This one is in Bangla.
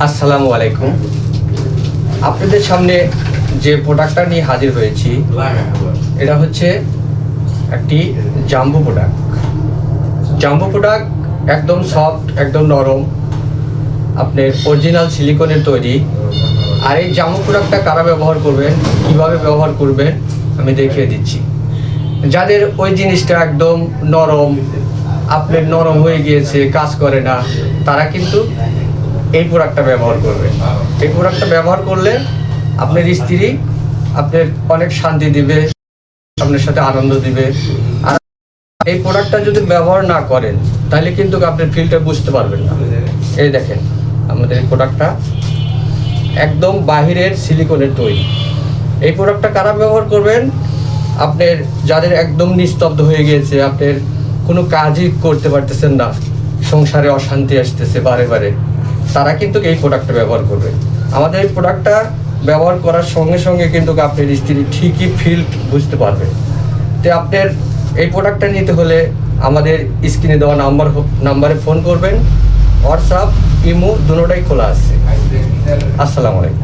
আসসালামু আলাইকুম। আপনাদের সামনে যে প্রোডাক্টটা নিয়ে হাজির হয়েছি এটা হচ্ছে একটি জাম্বো প্রোডাক্ট। জাম্বো প্রোডাক্ট একদম সফট, একদম নরম, আপনার অরিজিনাল সিলিকনের তৈরি। আর এই জাম্বো প্রোডাক্টটা কারা ব্যবহার করবেন, কিভাবে ব্যবহার করবেন আমি দেখিয়ে দিচ্ছি। যাদের ওই জিনিসটা একদম নরম, আপনার নরম হয়ে গিয়েছে, কাজ করে না, তারা কিন্তু এই প্রোডাক্টটা ব্যবহার করবে। এই প্রোডাক্টটা ব্যবহার করলে আপনার স্ত্রী আপনার অনেক শান্তি দিবে, আপনার সাথে আনন্দ দিবে। আর এই প্রোডাক্টটা যদি ব্যবহার না করেন তাহলে কিন্তু আপনার ফিলটা বুঝতে পারবেন না। এই দেখেন আমাদের এই প্রোডাক্টটা একদম বাহিরের সিলিকনের তৈরি। এই প্রোডাক্টটা কারা ব্যবহার করবেন? আপনার যাদের একদম নিস্তব্ধ হয়ে গিয়েছে, আপনার কোনো কাজই করতে পারতেছেন না, সংসারে অশান্তি আসতেছে বারে বারে, তারা কিন্তু এই প্রোডাক্টটা ব্যবহার করবে। আমাদের এই প্রোডাক্টটা ব্যবহার করার সঙ্গে সঙ্গে কিন্তু আপনার স্ত্রী ঠিকই ফিল বুঝতে পারবে। তো আপনার এই প্রোডাক্টটা নিতে হলে আমাদের স্ক্রিনে দেওয়া নাম্বারে ফোন করবেন। হোয়াটসঅ্যাপ, ইমো দুটোটাই খোলা আছে। আসসালামু আলাইকুম।